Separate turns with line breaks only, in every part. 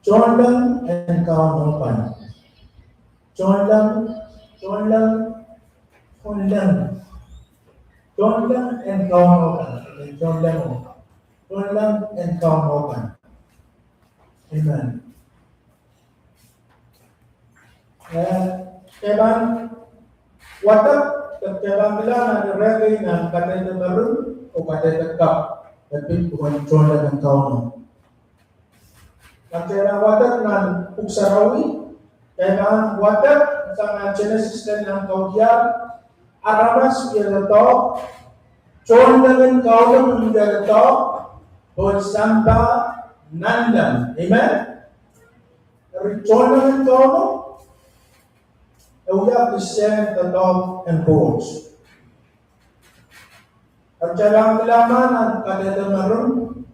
Jordan and Kaunopan. Jordan, Jordan, Jordan. Jordan and Kaunopan. Jordan and Kaunopan. Amen. Kailan watak kailan nila na nirelay na katay na maroon o katay na kap tapi bukan Jordan and Kaunopan. Kailan watak na uksarawi, kailan watak sa Genesis ng kaudian, aramas biar ito, Jordan and Kaunopan biar ito, bersama Nandam. Amen. Jordan and Kaunopan, we have to send the dog and bulls. At siya laman ang kanila maroon,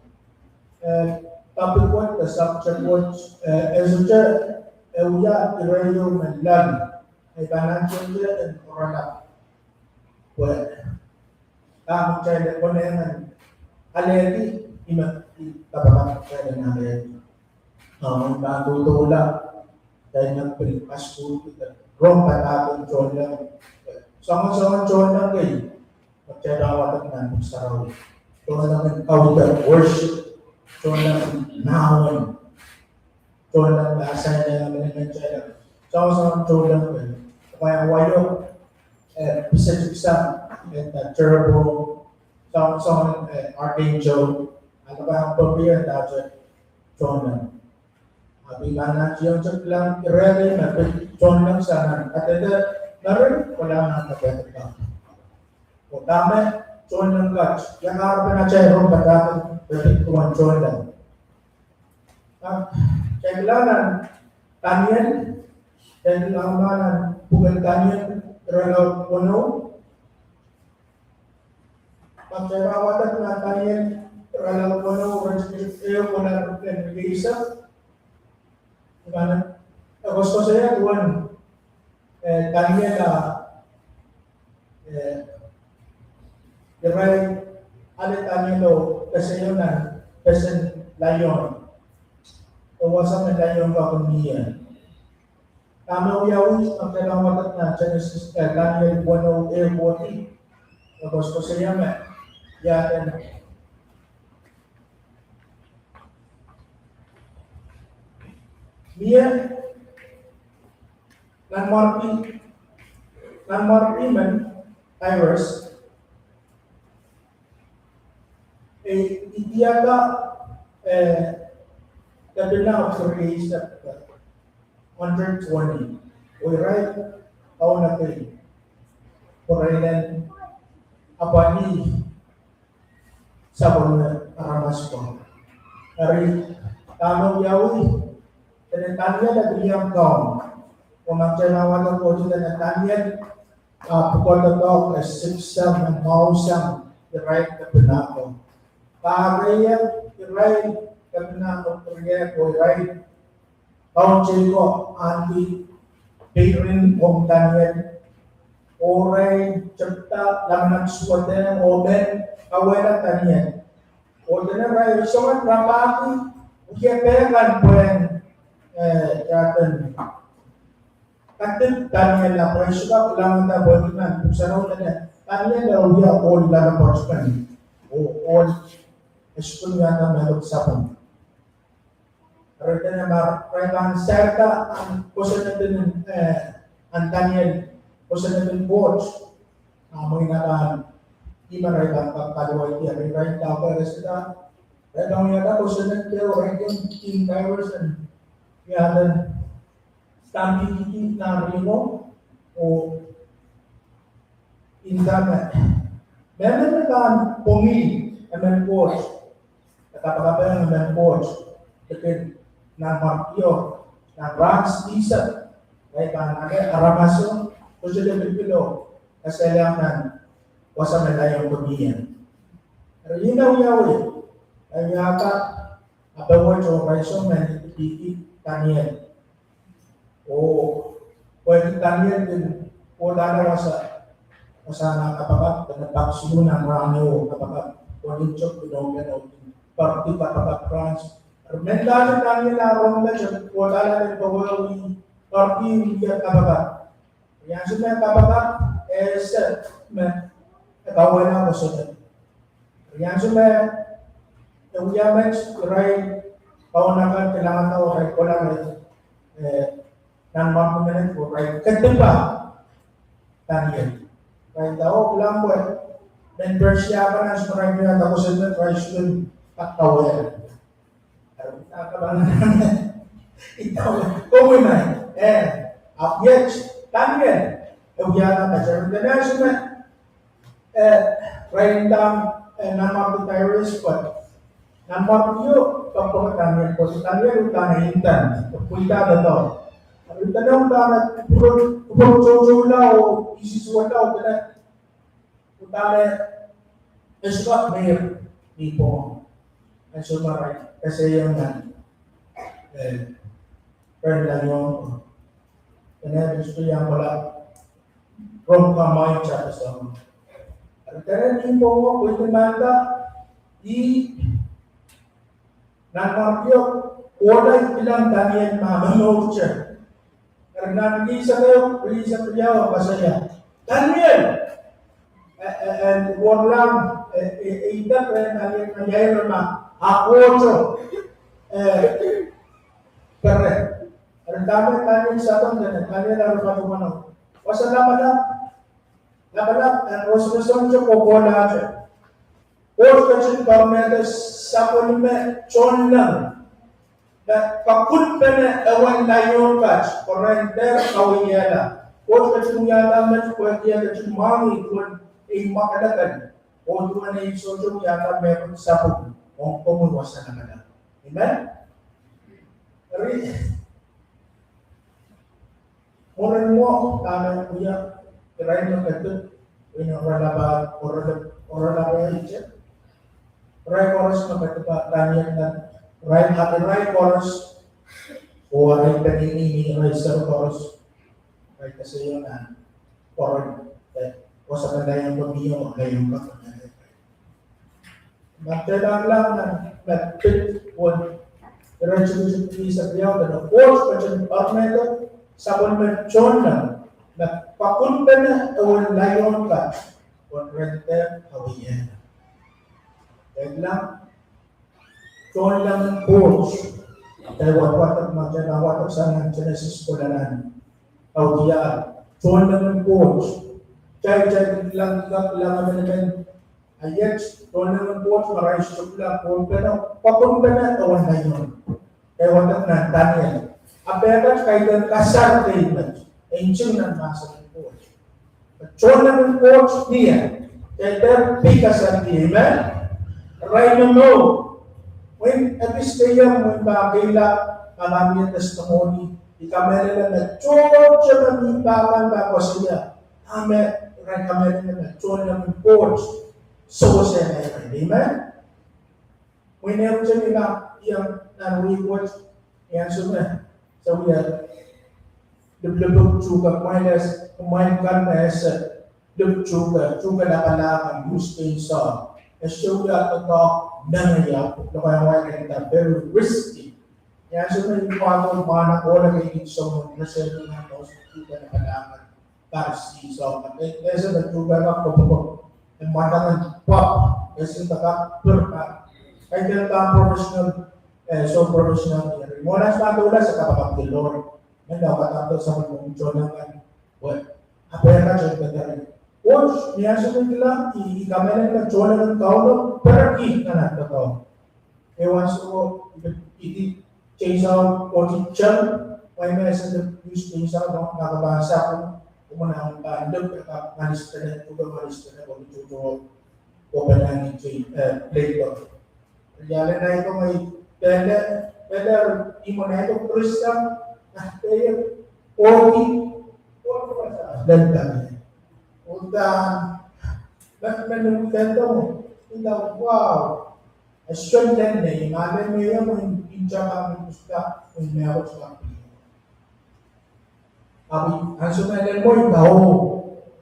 topic 1, the subject words, esuja, euya, irayo, manlan, ay banansin siya, and orala. Well, ang siya, kung na yan, alergi, itabakan siya ng alergi. May matutula, dahil nagpilipas po ito. Rong patapon Jordan. Sama-sama Jordan kayo. Magkairawatan natin sa rawi. Jordan ang worship. Jordan nawan. Jordan lasay na naman ng Jordan. Sama-sama Jordan kayo. Kaya wayo, pisag-pisag, cherubim, sama-sama archangel, ano ba ang pagbiyan dati Jordan. Bila na siya lang i-ready na John lang sana. At ito, narin, wala nang kapatid ka. O dami, John lang ka. Yang harapan na siya, yung pagkakit, pagkikuan John lang. Kailangan, tanyan, kailangan, bukan tanyan, terlalu puno. Pagkairawatan na tanyan, terlalu puno, iyo ko na nag-iisa. Karena gusto saya tuan tanya la diray alit tanya lo kasayonan kasan layon kawasan ng layon kakumiyan tama uyawi ang kalawatan na Genesis Daniel 1:40 gusto saya ma yan dia ng marpiman Iris itiyaga kabila of surveys at 120 we write taon na kayo Purainan apani sa mga aramas ko ari tamaw yawi dan tanya dan diam kau, pemacanawan kau dan tanya, pukul dotok siksam dan mausam dirai kebenako. Karya dirai kebenako kerja dirai kau ceko anti pirin om tanya, orang cerita laman suatu oben kawan tanya, orang rai soal rapati, dia pelan puen Jatan Katin Daniel la Prasuka Ulang na Boyman Pusano na Daniel la Uya all la Portugal o all school yata melok sapon Rita na marailan serta ang kusa natin ang Daniel kusa natin boards mga nakaan imarailan pagkaluwa iti railan tao para sila railan yata kusa natin railan King Towers and dan stampiti na rino o internet. Meron na kan pumili ng coach. Katapakabayan ng coach. Kapit ng markyo, ng ranks isa. Kaya kan aramaso, o siya pipilo. Kasailangan, wasa na tayong pagbiyan. Pero yun na uyawi. Ay yata, abawad o raison na ipipit Daniel. Pwede Daniel din wala na sa nakapakat na paksiyo ng ranyo kapakat Korinchok, Pinogan, party kapakat France, Mendalam kami larong na siya, wala na rin bawawi, or yung kabagat. Yang sudah kabagat, kawan ako sudah. Yang sudah, yung yaman, right, paunakan, kailangan ako, right, wala na ng mga minute po, right, katiba, Daniel. Right, ako, lang po, then Persia pa na sa right na ako sa right, student, at kawan. Então, como é? Objetos, Daniel, eu ia na Major International, writing down a number of terrorists, but number of you, kapag Daniel po, Daniel, utang hintan, kuita daw. Ang tanong na puro o isisuwa daw, utang Scott Mayer, di po, ang sumaray. Kasi yung friend lang yung kaya gusto niya wala from kamay siya sa at kaya din po mo pwede manda nangarapyo wala ilang Daniel mamanood siya karena nag-iisa kayo nag-iisa kayo masaya Daniel and walang idag Daniel nangyayari na Akoso, correct. Ang dami namin sa atin din, kanya na rin patumanaw. Wasa naman ang resolution siya po bola siya. Or kasi pamela sa kulime, chon lang. Na pakut pa na awan na yung catch, korenter kawiyala. Or kasi nung yata mas pwede yan kasi mami kung makalagan. O doon na yung sosyo yata meron sa pag. Kung kumuwas na naman. Amen? Murin mo, tanong kuya, tirayin mo kato, orala ba yung siya? Right chorus mo kato pa, tanyan na, right chorus, o right panini, right sir chorus, right kasi yun na, chord, o sa kanda yung pag-iyo, ngayong ka, magkailangan lang na fit wood. Diretso sa piyaw na force pa siya parmento sa konvensyon na pakunta na awan layon ka konrente hawiyan. Dahil lang John lang ng force dahil watak magkanawatak sa ng Genesis kulanan hawiyan. John lang ng force chay lang naman ayat, doon naman po, maraming sukla po, pero papunta na awan na yun. Kaya watak na, Daniel. Apekat kayo ng kasar treatment, ancient ng masa ng po. Doon naman po, niya, kaya der pikasar niya, amen? Right na mo, when episteyam, when bagayla, malaming testimony, ikamera na na-chod siya na nipakan bago siya. Amen, right kamera na chod naman po, so siya na yun. Amen? Whenever siya nila yung report, yan siya so we are develop juga kumain kan as juga nakalakan gusto sa sugar ito nangyayap kaya kita very risky yan siya yung paano mana ko na kay so na siya na kita nakalakan para so kasi na juga na po ang matakan pop kasi taka ay tinatawag professional so professional here. Mula sa matula sa kapapag Lord na dapat ato sa mga ng apera siya katari. Watch, niya siya nila, ikamera nila chola ng kaulo, peraki na nagkataon. Ewan so, change out o teacher, may mesa na change out, nakabasa ko, kumunang pandog, malista na ito, malista na kung ito o panangin later. Kaya na ito may whether imo na ito Krista, kaya dan kami. Menungkento mo, wow, asyon din na yung alam mo yung pinja kami gusta, yung meron sa kami. Ang sumayin mo, ikaw,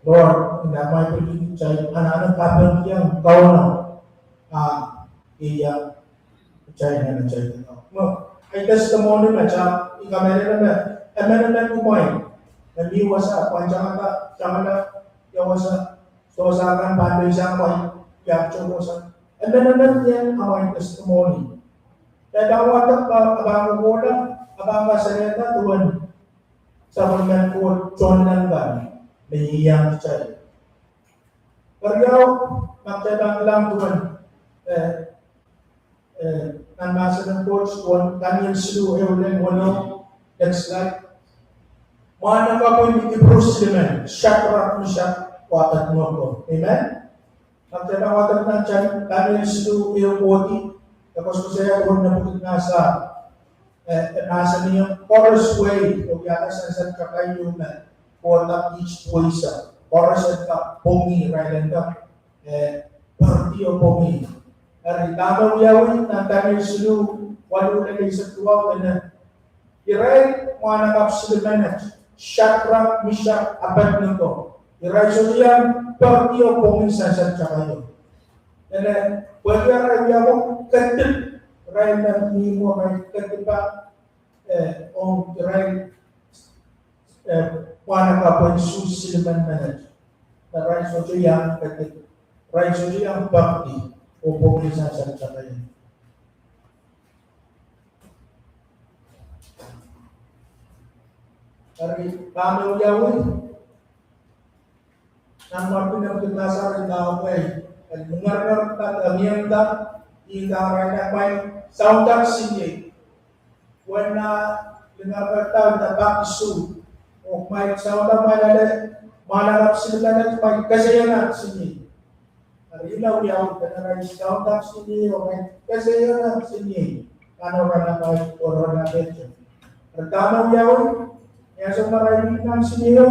Lord, na may pagiging siya, ano kapag yung ikaw na, iya, siya na siya na. ay testimony macam ikamera na emena kumai nabi wasa panjanga jangan ya wasa sosakan pandai sampai ya coba emena yang amai testimony dan awak abang bola abang masyarakat tuan sama ko jonan ban yang cari Pergiau makcabang lang tuan ang masa ng coach tuan Daniel Silu Eulen Wano next slide mana ka po yung Hebrews 11 Shadrach Meshach watat mo ko amen makcabang watat ng chan Daniel Silu Eulen tapos ko saya tuan na bukit nasa niyang forest way o yata sa kakayo na watat each puisa Oras at pomi, railan ka, partiyo pomi. Dari tama uyawin na Daniel Silu, walo na sa tuwa na iray mga nakapsilimanat, Shadrach, Meshach, Abednego. Iray so diyan, partiyo pomi sa kayo. And pwede rin uyawin, katip, ray na nimo, ray katipa, ray mana kapal susiliman manaj. Na rai sojo yang ketik, rai sojo yang bakti, bisa saja. Dari kami uyawi, nama pinang kinasar ina away, mengarang kami tak ina rai napai saudar sini. Wana dengar kata dapat isu. May saudara malalap sila na may kasayanan sini. Ilaw yaw kanara saudara sini o may kasayanan sini. Ano rana may oran na beto. Pertama yaw ya sa maramihan sini yo.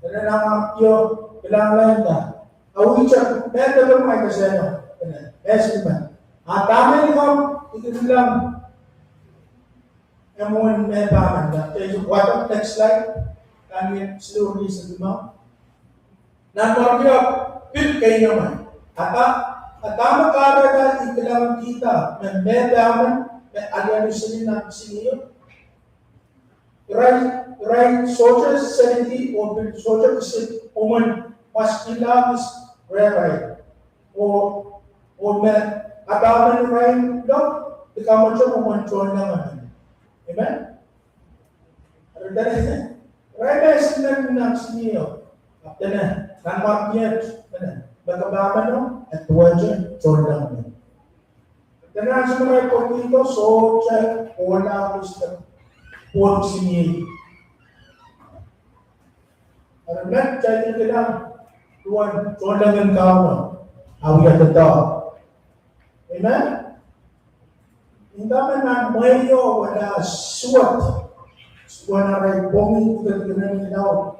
Kana na yo bilang lain da. Awi cha beto ko may kasayanan. Estima. Atame ko ito lang Emun mebaman da. What next slide? Kami slowly sa lima. Nanoryo pil kayo naman. Atama kada ikilang kita mebaman alian sinin na siniyo. Right soldiers 70 or soldiers woman mas ilang is right. O me ataman right dog ikaw mo woman join naman. Amen? Raya sinan ng siniyo. After na, nangwakiyat, bagabaman no, at tuwajan, jordan mo. After na, sa mga report dito, so, siya, wala ko sa puwag siniyo. Alam siya dito lang, tuwan, jordan ng kawan, awiyat at daw. Amen? Hindi man mayo wala suwat. Wala rin bongin kagaganan nila.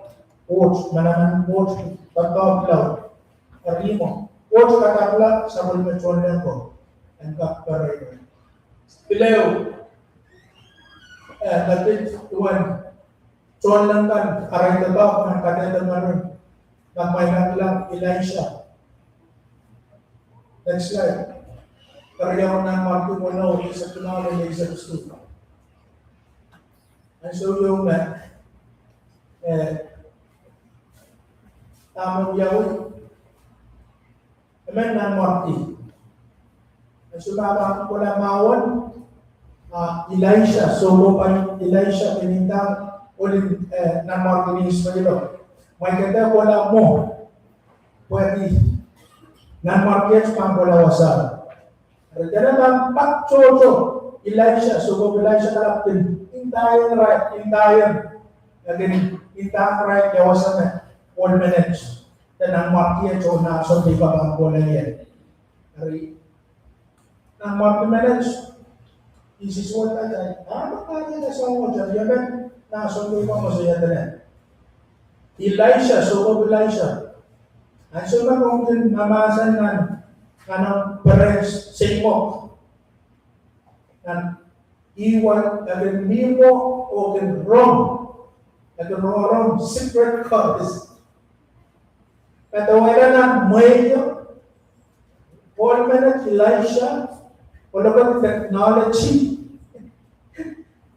Coach, malaman coach, pagkablaw. Arimo. Coach kakabla sa mulmachon na ko. Ang kakparay. Pilayo. Dapat tuwan. Chon lang kan. Aray na ba? Ang kagaganan maroon. Nagmayang lang Elisha. Next slide. Karyawan ng Marco Mono, sa tunawin na isa gusto. And so yung tamang yawin, naman ng Marti. And so nabang ko na mawan, Elisha, so mo pa Elisha, pinintang ulit ng Marti ni Ismailo. May kata ko na mo, pwede, ng Marti at pangkulawasan. Kadang-kadang Pak Coco, Elisha, sugo Elisha kalapin, intayan right, intayan. Lagin, intayan right, yawasan na, 1 minutes. Dan ang markiya, so na, so di pa bang bola yan. Hari, ang 1 minutes, isisuot na dyan, makanya na sa mo dyan, yaman, naso di pa masaya na. Elisha, sugo Elisha. Ang suma kong din, namasan na, kanang parents singmo nan iwan agen mimo o agen rom secret codes katawala na mayo Paul man Elisha wala ba technology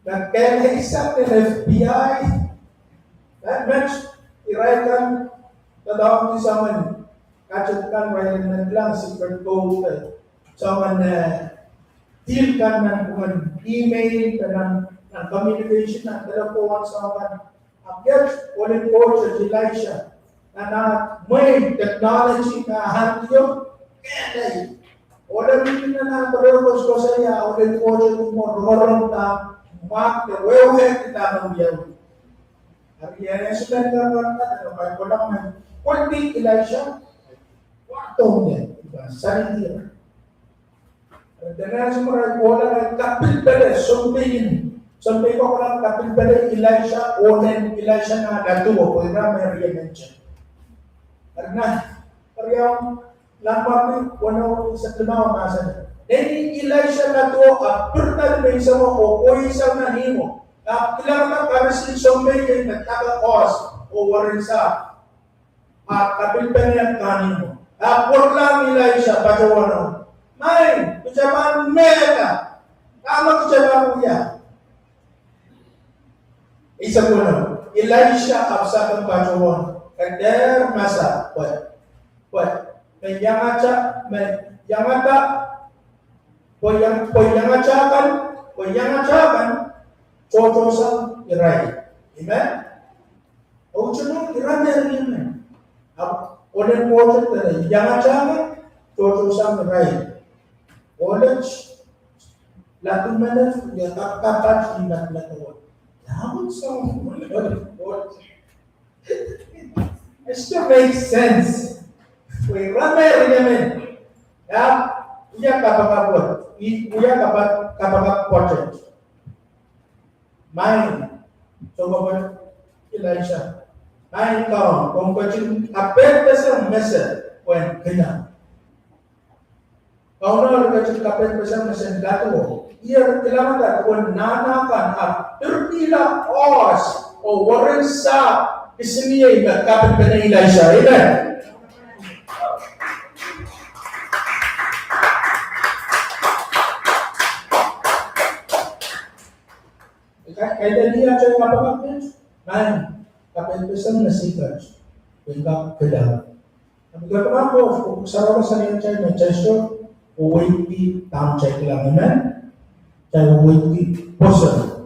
nagkaisa ng FBI, that match, iraikan, tadawag ni saman, kachat kan, raikan na lang, secret code, saman deal kan ng email, ng communication, ng telephone, saman, akyat, ulit po sa Elisha, na may technology na handyo, kaya wala din na nakarepos ko sa iya, ulit po sa rumorong na wewe kita ng biyaw. Ariyan, sudan ka na, kaya ko lang man, kundi Elisha, wakto niya, diba, sarili. Dengan semua orang kapil balik, sampai ko lang kapil balik Elisha, onen Elisha na natuwa ko, ina may riyan. Karena yang lambat ni wano sa tunaw nasa. Nini Elisha natuwa apurta ni sama o isang na himo. Ilang na karasin somay kay nagtaka-os o warin sa kapil balik kanin mo. Apur lang Elisha pagawano. Main, ucapan mereka. Kamu ucapan dia. Isa puno. Elisha absa ng pagawon. Kader masa. What? May yangata. Poyangacakan. Cocosan iray. Amen? O ucapan iray rin. Oden po ucapan. Yangacakan. Cocosan iray. College, lahat mana dia kapat hinat na to. Namun sa it still makes sense. Kung ramay rin ya, iya kapag project. Main, so kapag Elisha, main kaon, kung kacing apel sa mesa, kung kanya. Kau nak kerja kapal besar mesin gato. Ia kelamaan kau nanakan terpilih os o waran sa isniye na kapal benay Elisha. Amen. Kaya dia cakap apa-apa, man kapal besar nasikat, bengkak kedah. Tapi kalau aku sarana sana cakap macam Uwiti tam check lang naman. Kaya uwiti posa.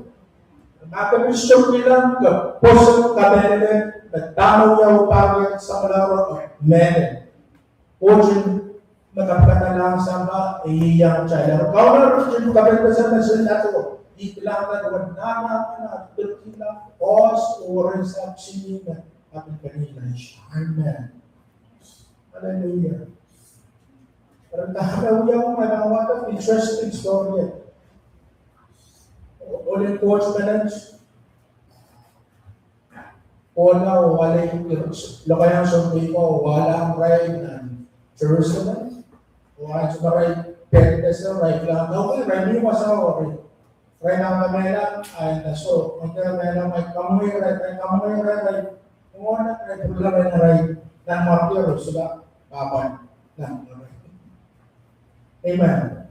Nakabisyo bilang ka posa kabele nagtamaw niya upagin sa malaro mene. Ujin magkapatalang sama iyang chayla. Kau na rin kabele sa nasin ato. Ikilang na nama na turkila pos orin sa sini na ating kanila. Amen. Hallelujah. Pero nakakawiyang manawata, interesting story. Ulit coach manage. Wala o wala yung lakayang sabi ko, wala ang ride ng Jerusalem. Wala ang ride, Pentecost na ride lang. Okay, ride yung masawa rin. Ride ang mamela, ay naso. Ang mamela, may kamoy ride. Kung wala, problema na ride ng martir, sila kapan ng ride. Amen.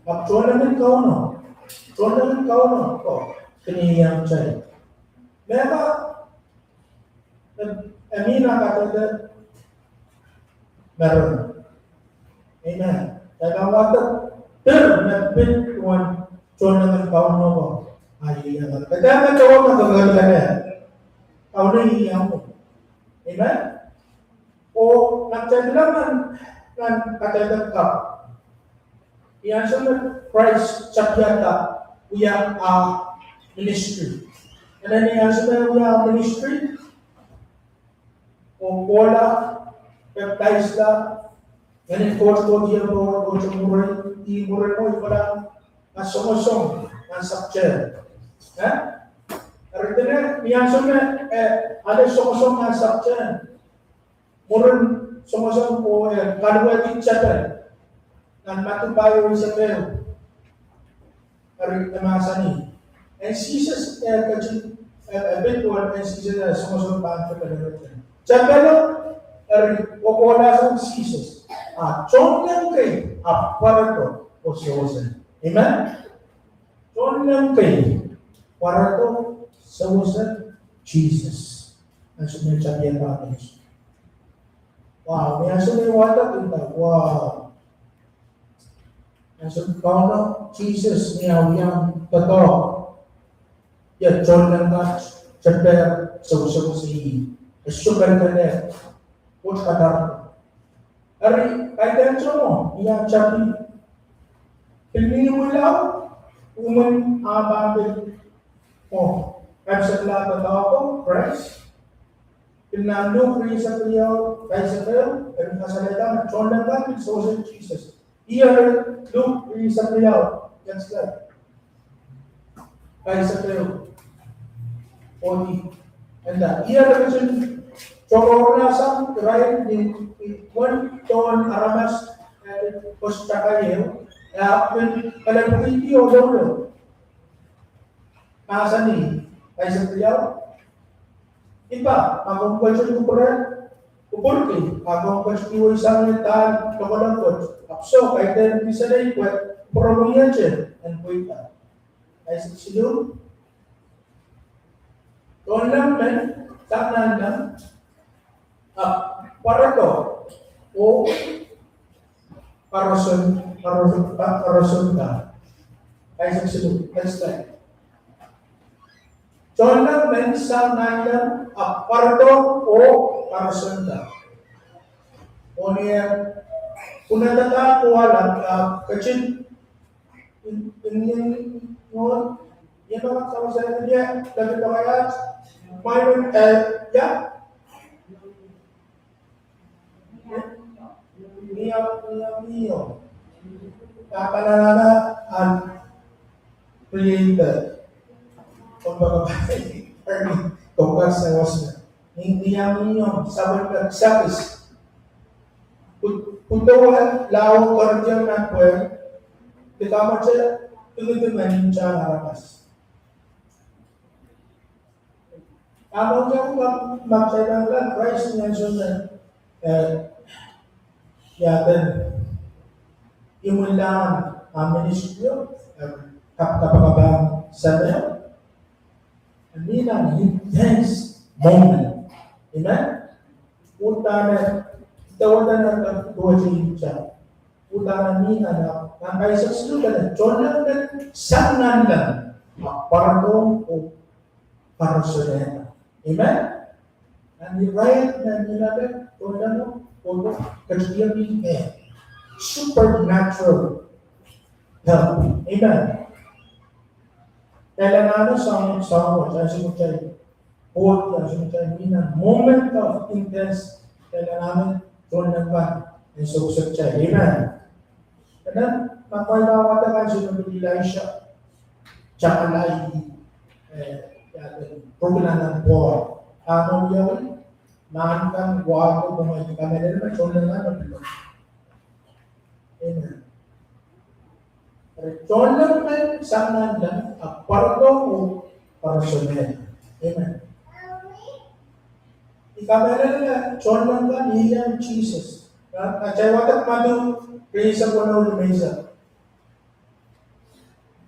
Magtunan kau no. Tunan kau no. Kiniyang chay. Meba, amina kata meron. Amen. Kaya wata nagpit tuan tunan kau no. Ayun. Kaya kau magagaling kau na iyang mo. Amen. O nagtaglaman ng katagang ka. Yan sa Christ Chakyata, we have ministry. And then yan sa we have ministry, kung wala, baptize ka, ganit ko diyan mo, kung sumurin, imurin mo, wala, nasumosong, nasakcher. Aritinan, yan sa ada sumosong nasakcher. Murin, sumosong po, kalwati chapel. Ang matubayo sa pero ari tamasani and Jesus eventual and Jesus sumusunod pa ang pagkakataon sa pero ari wala sa Jesus chon lang kay aparato o siyosan amen chon lang kay para to sa wasan Jesus. Ang sumisabihan natin. Wow, may sumiwala kita. Wow. Ang sumiwala Jesus niya yang totoo. Ya John lang ka chapter sa si Sugar ka na. What kadar? Ari, kahit mo, iya chapi. Pilmi mo lang, uman ababel. Oh, absolutely totoo, Christ. Pinando sa kayo, kaya sa kayo, pero kasalita, John lang ka, sa Jesus. Iya Luke sa kayo, that's God. Kaya sa kayo. Odi. Anda, iya lang siya, Chorona sa right di one ton aramas costa kayo, kalau begitu dulu, masa ni, kaya sa kayo. Iba, agong question ko pera, upurki, agong question ko isang tal, tokolangkot, apso, kahit din bisa na ikwet, problema dyan, and kuita. Ay sa siyo, doon lang men, tanan lang, para to, o parason ka. Ay sa siyo, next time. John lang men, sa nandan, parto o parason ka. O niya, kung natata ko alam, kachin, yan ang sama sa niya, dahil pa kaya, mayroon, ya, niyo, kapanalala, ang creator, kung bakabay, tungkol sa wasna, hindi niyo, sabon ka, sabis, puntawan, lao, kardiyan na puwer, dikamat siya, tunggu-tunggu siya harapas. Amang niya magsalang lang, Christ niya sundan, yatin, imulang ang ministryo, kapagabang sa niya, hindi lang intense moment. Amen? Punta na, tawanan na tuwajin siya. Punta na nina na, ang kaisa sila na, John lang na, sangan lang, parang o parasuneta. Amen? And the right na nila kung ano, kajiyami supernatural help. Amen? Kailangan sa simutay, moment of intense, kailangan doon nagpan, ang susot siya. Amen? Kaya, magpapalawatakan sinubigilay siya, tsaka lahi, pagkulanan po. Ano yun? Mahan wago, bumayi kami na naman, so lang ano. Amen. John lang man, sangan lang, parto o parasonel. Amen. Ikamera na, John lang ka, nilang Jesus. Kaya watak madong, prisa ko na ulimesa.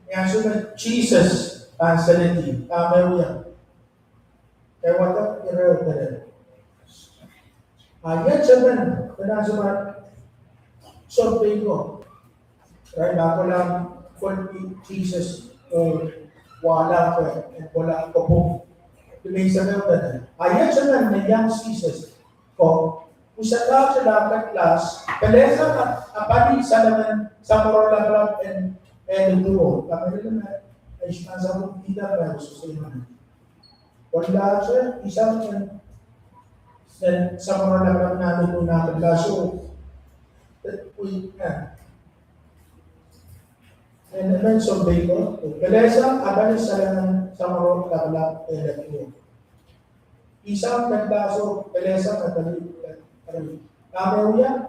Kaya sunod, Jesus, Sanity, Amelia. Kaya watak, iraw ka rin. Ayat saban, penasihat sabi ko, right, ako lang, kung Jesus, wala ko, wala ko po. Tumisa na ba na? Ayat saban, na young Jesus, ko, usa ka sa dapat class, kalesa apadi sa naman, sa morala and duro. Kami rin na, ay sinasa kong tidak na gusto sa iman. Wala siya, isang sa mga naman namin kung nakaglaso, and naman sorbay ko, kalesa, abanis sa lang sa mga nakalap elektriyo. Isang naglaso, kalesa, natali, kamaw yan,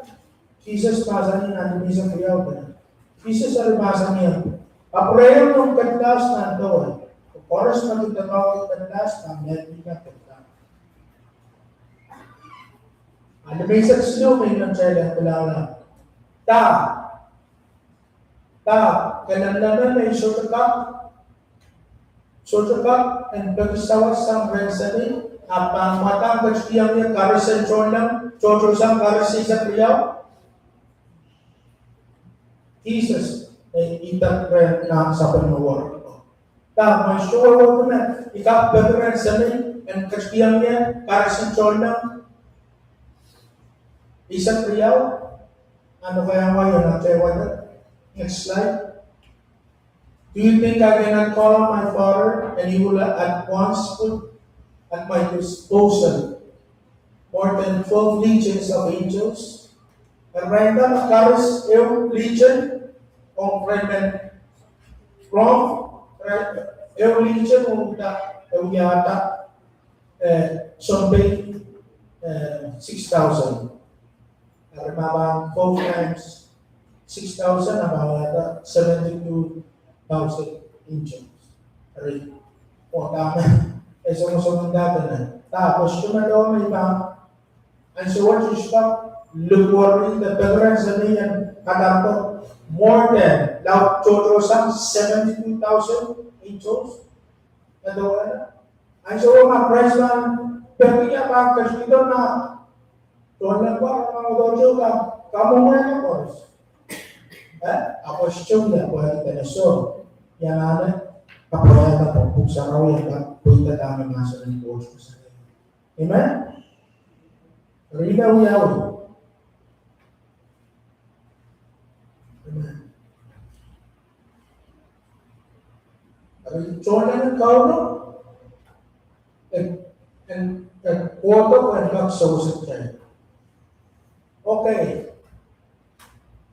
Jesus pasan niya natin isang kuyaw ka. Jesus alipasan niya. Aprayo ng kadlas na ito, oras magigtatawag ng kadlas na meron ka kadlas. Ano may saksyo, may nansyala ko lang. Kananlanan na iso ka, Sotobak and Pagasawas sang Rensani, Apang Matang Kachpiang niya Karisan Chonam, Chotosang Karisi sa Priyaw, Jesus ay itak rin na sa panawar. Tapos sure ko na ikap Pagaran Sani and Kachpiang niya Karisan Chonam, isang Priyaw, ano kaya ngayon ang tewa? Next slide. Do you think I cannot call on my Father and He will at once put at my disposal more than 12 legions of angels? And right now, makaros yung legion o fremen from yung legion o yung yata something 6,000. Remember, 4 times 6,000 about yata 72,000 angels. Ari, o tama. Sumusunod natin na. Tapos, tumalaw may iba. And so what you stop, look worry, the Pagaran sa niyan, kadampo, more than, now, total sum, 72,000 angels. And so, mga friends man, pero niya pa, kasi ito na, doon lang ba, mga dojo ka, kamu mo yan ako. Ako siya niya, buhay ka na so. Yan na, kapaya na po, kung sa raw yan, punta namin nasa ng Diyos ko sa iyo. Amen? Rinaw-yaw. Amen. Chola ng kauno, and quarter and not so sa okay.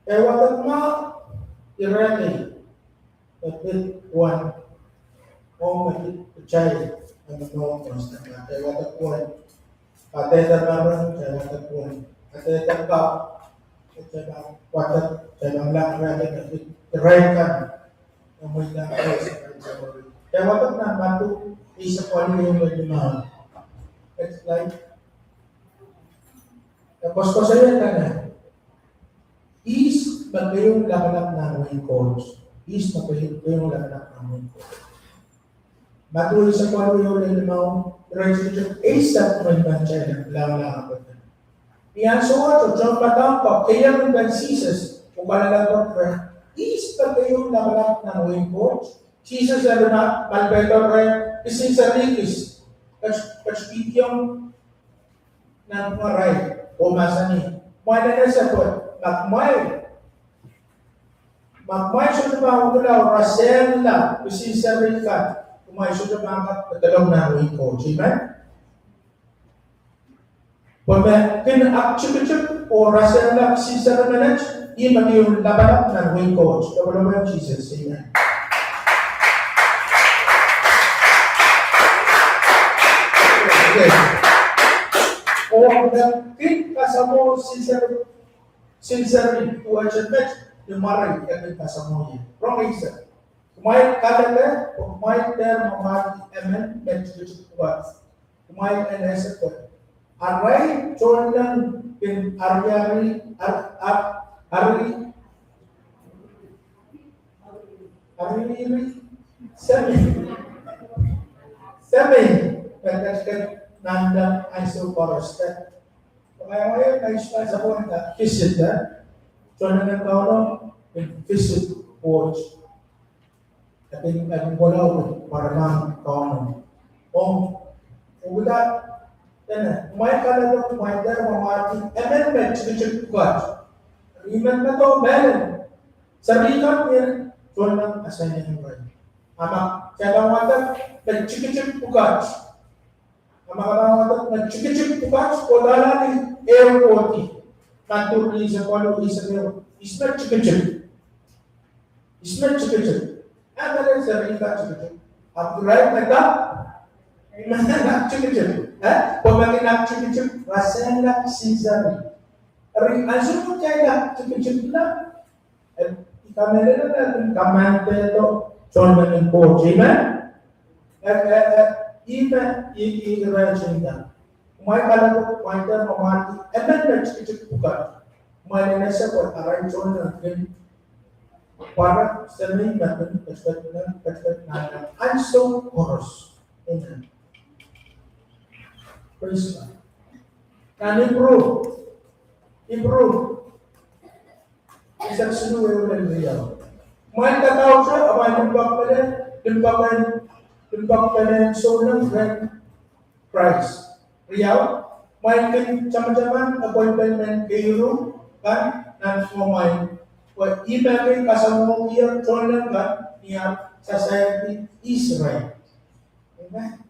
Ewan ma, i-ready. Kapit 1. O magkichay. Ang mga konsta na. Ewan kuwan. Pateta naman, ewan kuwan. Pateta ka. Ewan lang ready. I-ready ang may nakay sa kanya. Ewan na, matu, isa ko ano yung mag-imahan. It's like, tapos ko sa'yo ka na. Is magkayong lakanap na ng coach. Is magkayong lakanap na ng coach. Matuloy sa kwalo yung lalimang relationship. Isa ko may bansya na lang ako na. Iyan so ato, John Patampa, kaya ng bansisas, kung malalagod ka, is magkayong lakanap na ng coach. Jesus lalo na, malbeto rin, isin sa rikis. Kachpityong ng maray, o masani. Mga na sa kwalo. Magmay sudah bangun daw rasel na bisisari ka kumay sudah bangun dalawang naruhin ko. Amen? Pag pin-up-chup-chup o rasel na bisisari manage, yun mag yung labanap naruhin ko. Tawala mo yung Jesus. Amen? Okay. O pin kasamo sincerely to admit yung maray kami kasamo niya. Wrong answer. Kumain kalala, kumain der mamati amen, medyo kuat. Kumain nasa ko. Aray cholan pin aryari ari seven katakan nanda aiso porostet. Kaya ngayon, na-expand sa point na visit na. So, nanagkaroon visit porch. At yung wala para lang kaono. Kung wala, kumain ka na ito, kumain tayo, mamati, amendment, check God. Agreement na ito, melon. Sa recap niya, so lang assign niya yung word. Ama, kaya lang wata, nag-check God. Ang mga kawangat nag-check God, o dala airport kantor sa kwalo isa niyo ismet chicken ama sa ringa chicken up right na ka na chicken pag chicken rasela sinzari ring asunod kaya chicken na ikamera na kamante to chonda ng po amen even i-reaction ka may kalagot pointer mamati amendment chicken bukan may nasa ko aray chon na para sa may natin kasat na also chorus. Amen. Praise God. And improve. Isang sinuwe ulit niya. May tatawag siya, abay limbak pa rin so ng friend Christ. Riyaw, may sama-sama appointment kayo kan nan sumay. Email kay kasama niya join kan niya society Israel. Amen.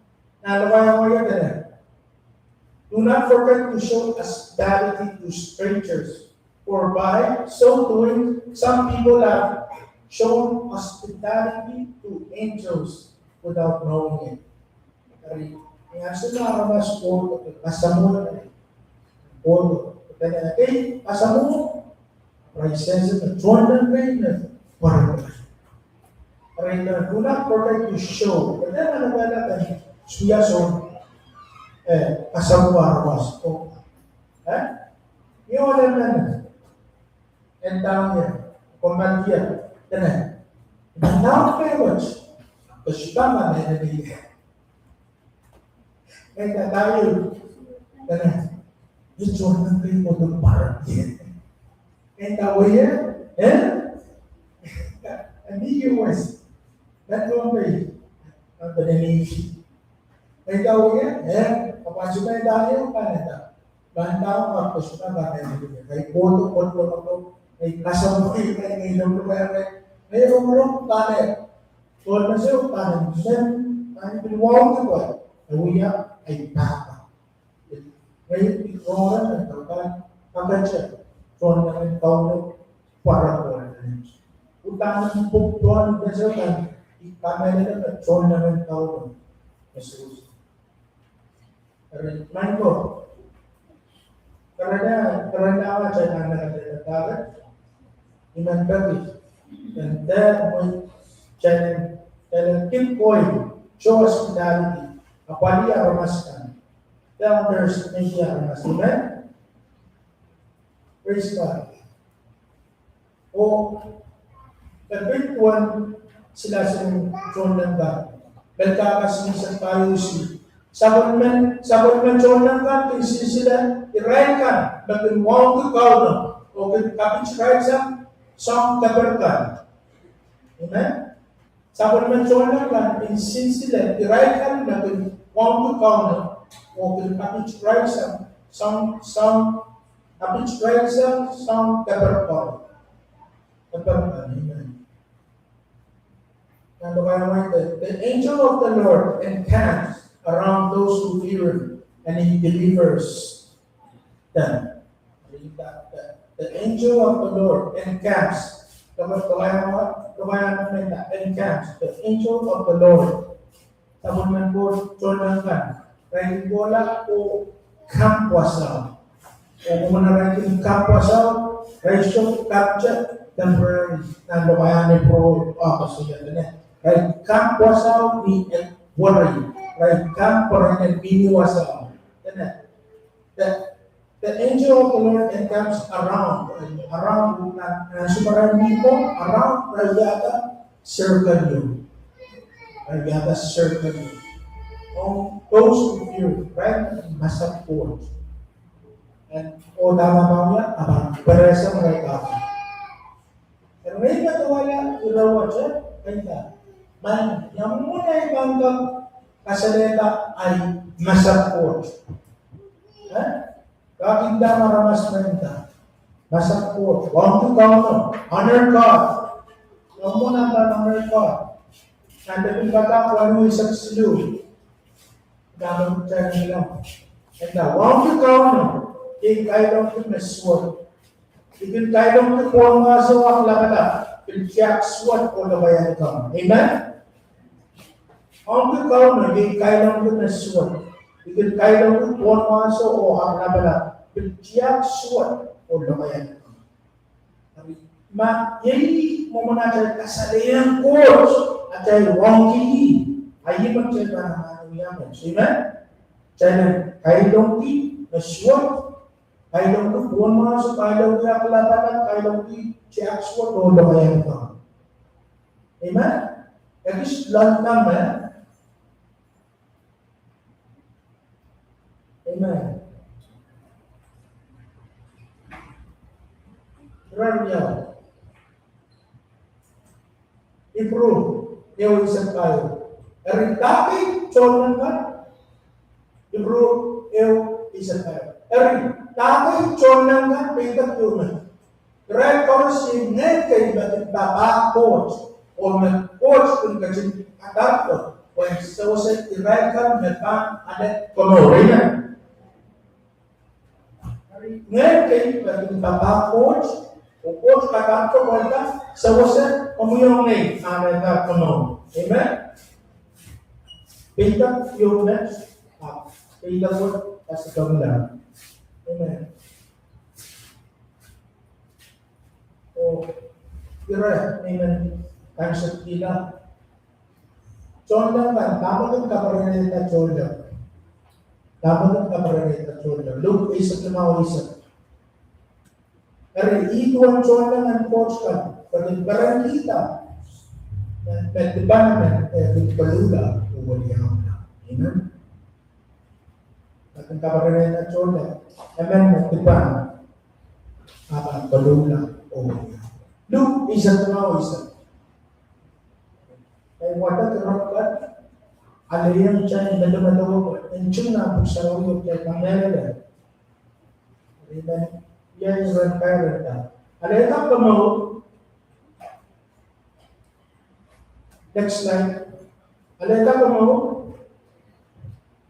Nalawaya mo yan na. Do not forget to show hospitality to strangers, for by so doing, some people have shown hospitality to angels without knowing it. Kaya sila mas po, kasamo na po, kaya kasamo, prices na join na kayo na para do not forget to show. Kaya ano tayo, suya so, kasama armas ko. Yung wala na and down here, command here, then now parents, kasi tama na nabili. And tayo, then ito ang kayo ng parang yan. And away hindi yung was, that one way, ang pananisi. And away kapasok na tayo, panata. Banda ko kapasok na panata. Kaya photo ako, may kasama ko yung ngayon may umulong panat. Tuwal na siya, panat. Ang pinuwawag ko Nawiya ay papa. Ngayon, ikaw ang tawag, hanggang siya. Tuwal na ng tawag para ko na niya. Utang ng pagtuwal na siya, ikamay na na tuwal na ng tawag. Jesus. Man ko, karena siya na nakatatagal, iman bagi, and that point, siya na keep going, show hospitality, apali aramaskan, tell others, hindi aramaskan, amen? Praise God. O, the big one, sila sa John ng God, belkakasinisan tayo Sabon man John ng God, kasi sila iraikan, mag-inwang ko kauno, o kapit sa siyang kaberkan. Amen? Sabon man John ng God, kasi sila iraikan, mag-inwang ko kauno, o kapit sa siyang kaberkan. Amen. The angel of the Lord encamps around those who fear him, and he delivers them. The angel of the Lord encamps. Encamps. The angel of the Lord. Sabon man po, Jordan kan. Rating bola o kampwasaw. Kung manarating kampwasaw, ratio capture temporary. Nandokayanin po ako sa yan. Right, kampwasaw ni worry. Right, camp and biniwasaw. The angel of the Lord encamps around sumarang people, around Rayata, circle you. Rayata, circle you. Those who fear, right, masaport. And, tama ba niya? Peresa Rayata. And ngayon matawala, irawa siya, kaya, man, yung muna ibang kasalita ay masaport. Kakinda maramas menta. Masaport. Want to come, honor God. Yung muna ba honor God? Nandang bata ko ano isang silu. Gamang tayo nila. And now, want to come, kailong ko na sword. Kailong ko po ang mga sawak lakata. Piltiyak sword ko na bayan ka. Amen? Ang ikaw na, kailangan ko na suwat. Kailangan ko buwan maso o ang nabala. Piltiyak suwat o lamayan. Yay mo muna tayo kasalayan ko at tayo wangki. Ay magsabi na naman yaman. Amen? Tayo kailangan ko na suwat. Kailangan ko buwan maso, kailangan ko na kalapatan, kailangan ko tiyak suwat o lamayan ka. Amen? At least lang naman. Amen. Ramya. Improve. Yung isang tayo. Erin dati, cholan ka. Improve. Yung isang tayo. Erin dati, cholan ka. Pitat yun. Records yung net kayo ba't babakot o mag-coach kung kasi adapto. When so said, i-record na pa adet konorin na. Ngayon kayo ba't babakot o coach adapto kung ka so said, umuyong na adet konorin. Amen? Pitat yung net. Pitat mo kasi kami lang. Amen. O, kira, amen, kansat kila. Chonda kan, dapat ang kaparinita chonda. Dapat ang kaparinita chonda. Luke isa tumawa isa. Pero ito ang chonda ng coach kan. Pagin barang kita, pwede ba naman, balula, uwali ako na. Amen? At ang kaparinita chonda. Amen, pwede ba? Balula. Luke isa tumawa isa. Kaya wala terapkan, ada yang cari benda-benda encuna bersama untuk kamera. Dan dia yang kamera. Ada yang tak mau. Next slide. Ada yang tak mau.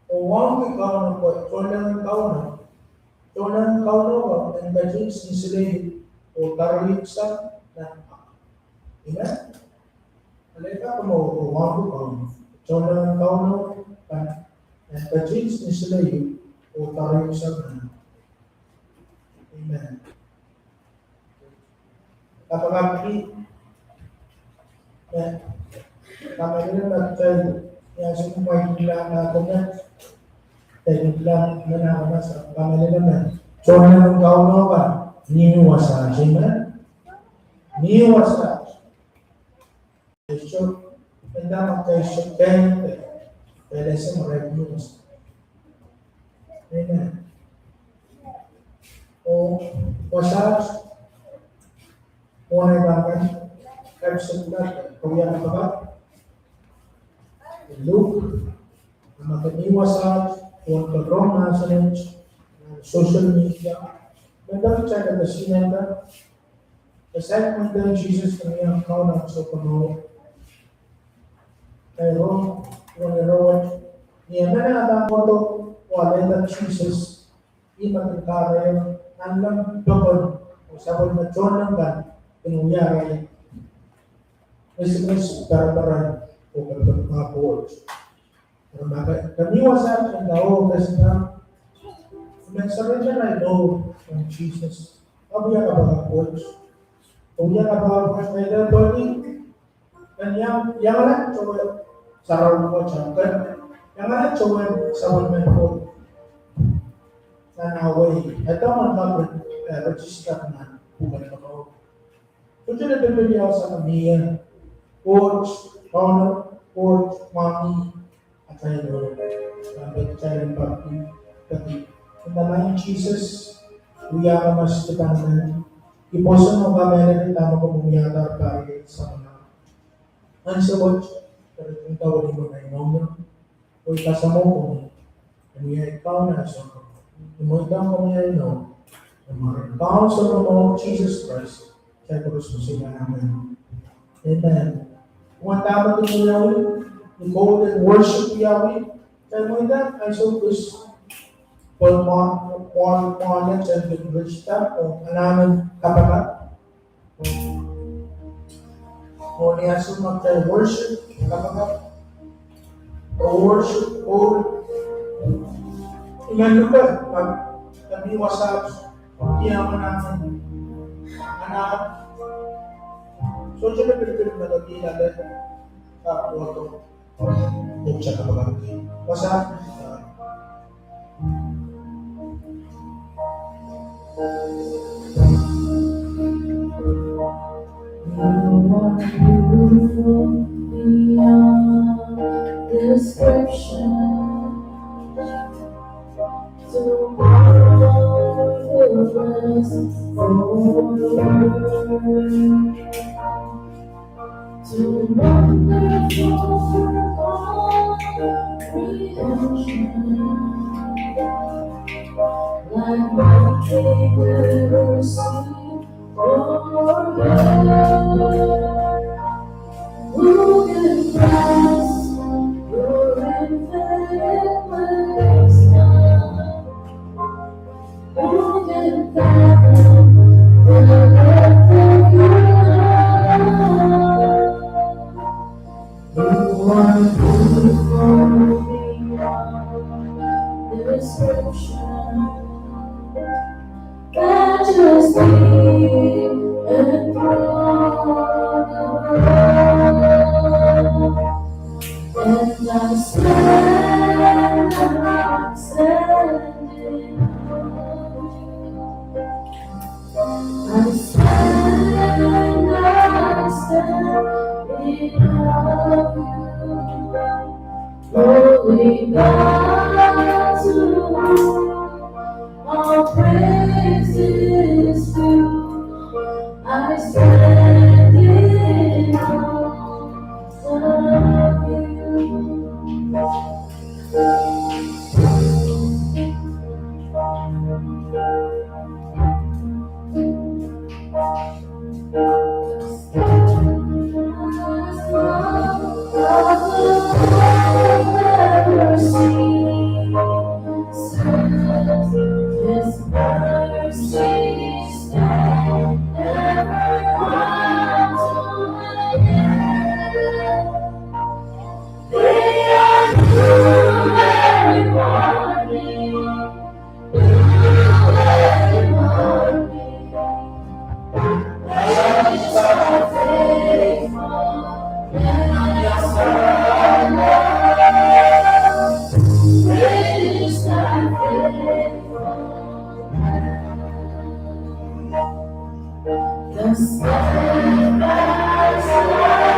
Orang kita nak buat, soalan kau nak, dan bagi sisi o karolik sa na ina aleka como wangu kau chona kau no kan and purchase ni sila yu o karolik sa na amen kapag kami na tayo yang semua gila na comment tayo lang na sa kami naman chona kau no kan niwasa, amen? Niwasa. So, tanda kayo sa kente, pwede sa reviews. Amen. O, wasas, muna ibangkan, kapsulat, kuya na ba? Luke, makaniwasas, huwag ka-wrong message, social media, Nagdang siya na basinan ka. Aside mo ito Jesus na iyang kaunang sa pano. Pero, kung naroon, niya na naman mo ito, wala na Jesus, imatagkara ang lang doon, o sabon na John lang ba, pinuyari, Christmas, para o mga boards. Pero kamiwasan, ang daw, kasi na, surrender, I know from Jesus. Kabuya ka ba ang coach? Kabuya ka ba ang coach na ito, body? Dan yang lang coba sarang coach kan? Yang lang coba sabon ng coach. Nanaway. Ito man mag-register na bukan ako. Kung sila bibili ako sa kamiya, coach, coach, mommy, at tayo, child papi. In the name of Jesus, we are mas depan. Iposan mo ba meron tama ko bumiyata para sa mga. Ang sabot, pero kung tawagin mo na yung o ikasama ko, kami ikaw na sa ko. Umuitang ko niya ino, ikaw sa mga Jesus Christ, kaya ko gusto siya namin. Amen. Kung tama din mo Yahweh, you go and worship Yahweh, kaya mo ito, ay so gusto. Pon and Brista o alaman kapag o niya sumak tayo worship kapag o worship o ilan ba pag kami wasap iyaman namin anak so siya pinipin na nagila sa wato o siya kapag wasap
beautiful beyond description. Tomorrow will rest forward. Too wonderful for comprehension, like nothing ever seen or heard. Who can grasp your infinite wisdom? Who can fathom the depth of your love? You are beautiful beyond description, majesty enthroned above. And I stand, I'm standing I stand, I stand in awe of you, holy God, to whom all praise is due. I stand in awe of you. His mercies stand ever unto end. They are new every morning, new every morning. Praise our faithful, yes, our love. Praise our faithful. The steadfast love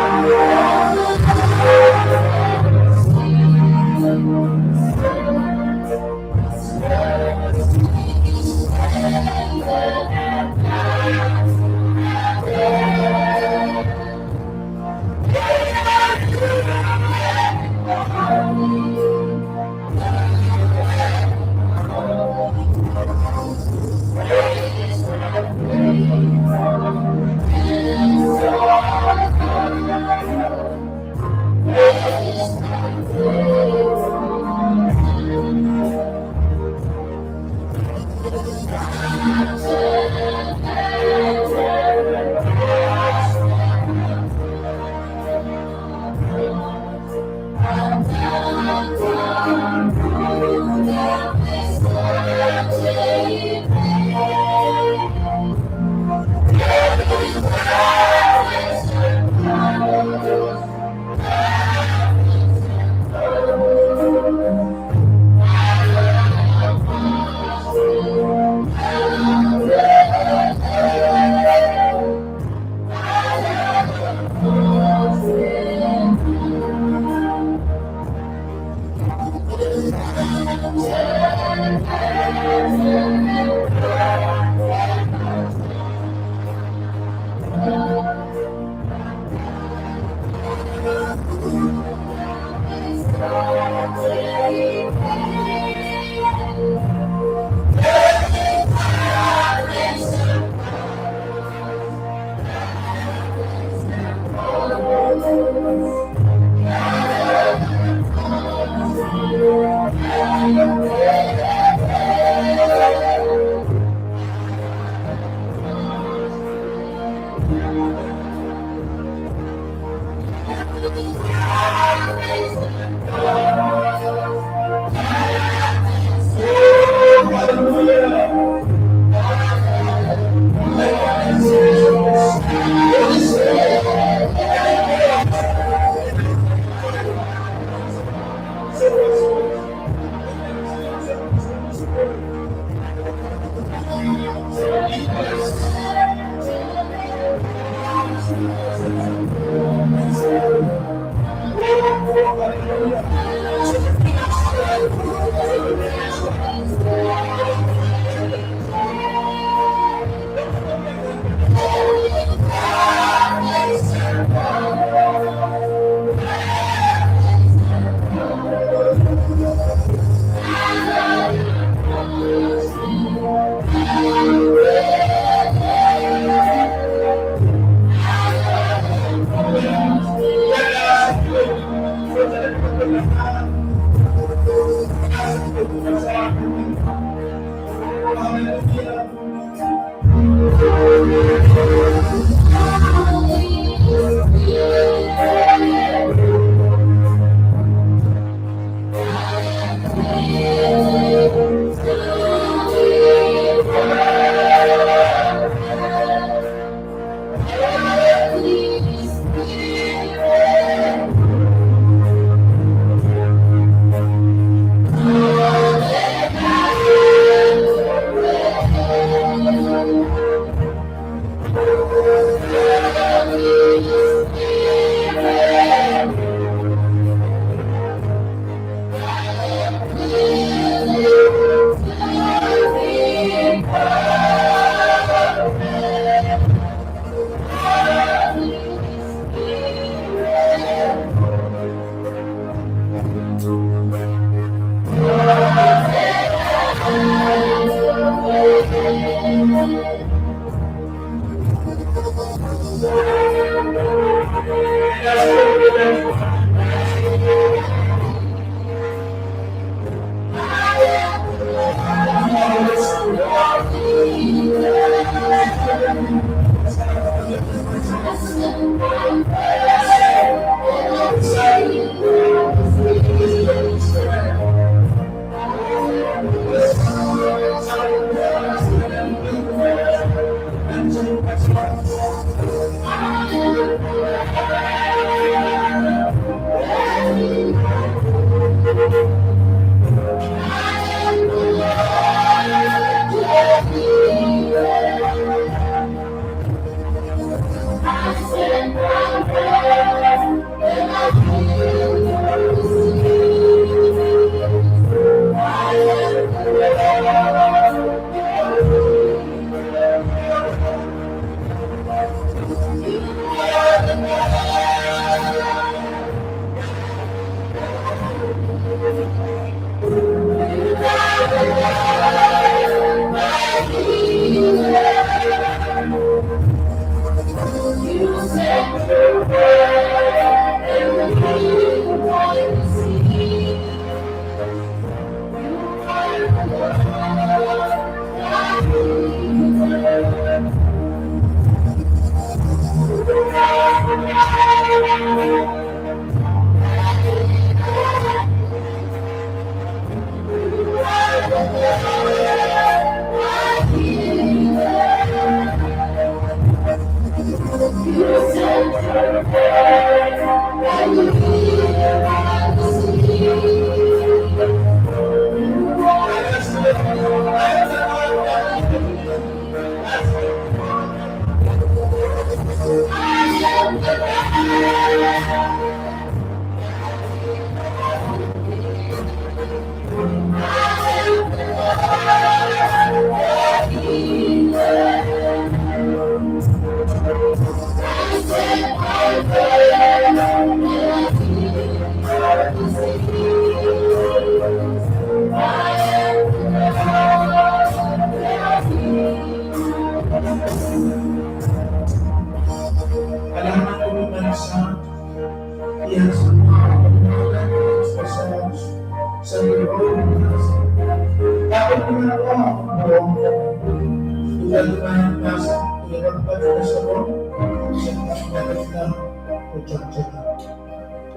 kucak-cak.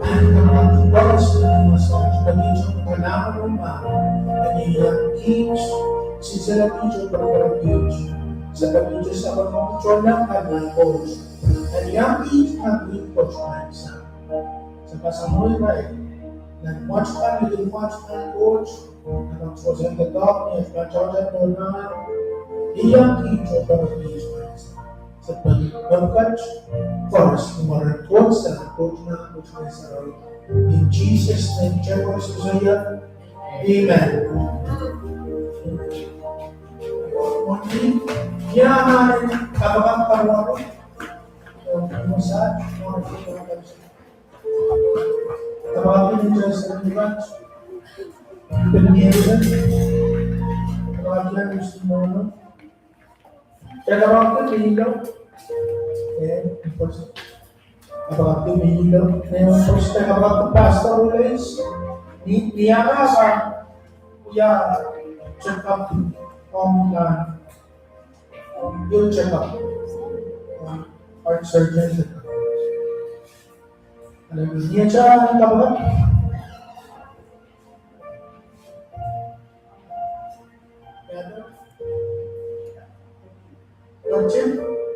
Ang oras na massage, medyo kailangan mo ang teach, sila teacher para teach. Sa pag-teach sa pag-control ng kanyang coach. And yung teach ng coach na isa. Sa kasamoy na nag-watch ka, nag-watch ng coach, nag-control sa dog niya, nag-control sa naman, iyang teacher para teach na isa. Sa pag-coach, course, kumarakot sa coach na isa. In Jesus' name, check ko sa Suya. Amen. Yaman, kababang parwaro. Massage, kababang niya sa lunch. Pinagyan. Kababang niya gusto mo. Kaya kababang niya kababang niya ngayon first time kababang pastor ulit. Niya ka ba? Kuya, check up yung check up. Heart surgeon. Alam niya siya ang kababang?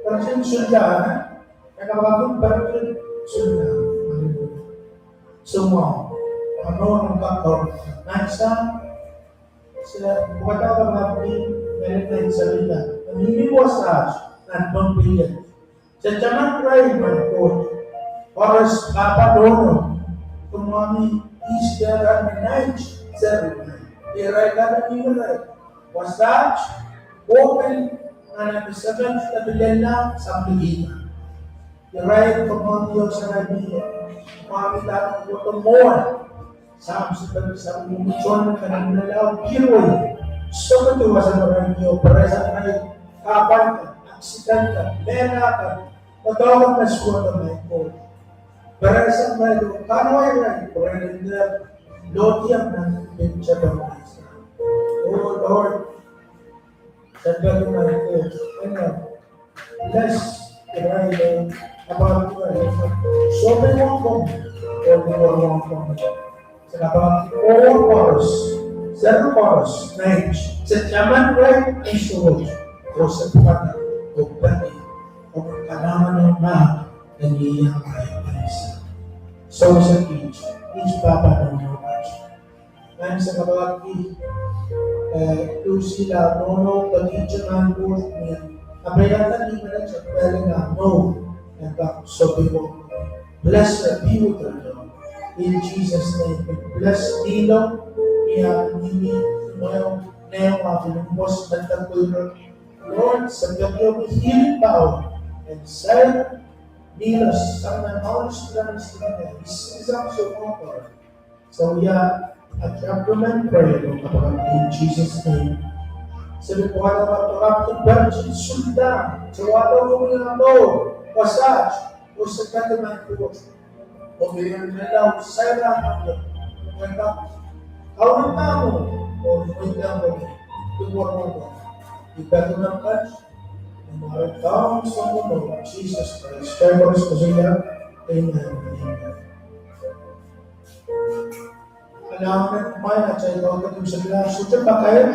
Parang sundan, nakabagong parang sundan. Semua, ang kakao, nasa, bukat ako maraming meron sa salita. Naniniwasas ng pambilyan. Sa tiyaman kayo, my God, oras kapadono, kumami isyaran ng night, serving. Iray ka na niwalay. Wasas, open, nabisagan sa bilala sa pagiging. Iray kumami yung sa nabiya. Kumami lang yung tumoy. Sa umusyon ka ng nalaw, kiroy. So katuwa sa marami nyo, para sa kayo, kapan ka, aksidan ka, mera ka, matawag na suwa ka may ko. Para sa kayo, kanoy rin, para rin na lotiyang ng pincha ba mga isa. Oh Lord, sa gano'n na ito, bless, kirayo, about ko ay, so may wangkong, o may wangkong. Sa kapag 4 hours, 0 hours, night, sa tiyaman right, ay suwag, o sa pagkata, o bani, o kanaman ng mahal, na niyang kayo na isa. So sa each papa ng mga kaso. Ngayon sa kapag sila, nono, pag-itcha ng worth niya, kabayatan niya na siya, pwede na, no, and so people, bless the be with the Lord. In Jesus' name, bless Dilo, niya, hindi, mayroong mapinumbos ng tagulog. Lord, sa gabi healing power, and send Dilo, sa mga knowledge na namin, is also offered. So yeah, at recommend prayer, in Jesus' name. Sabi po ka naman, Kapag Virgin Sultan, sa wala mo yung wasage, o sa kataman ko, o mayroon na daw, sa lahat, kawan na mo, o hindi na mo, tumor mo, ikato ng catch, and our towns of the Lord, Jesus Christ, Kaya ko siya, Amen. Kailangan na kumain at sa ikaw ka sa bilang sutra pa kayo?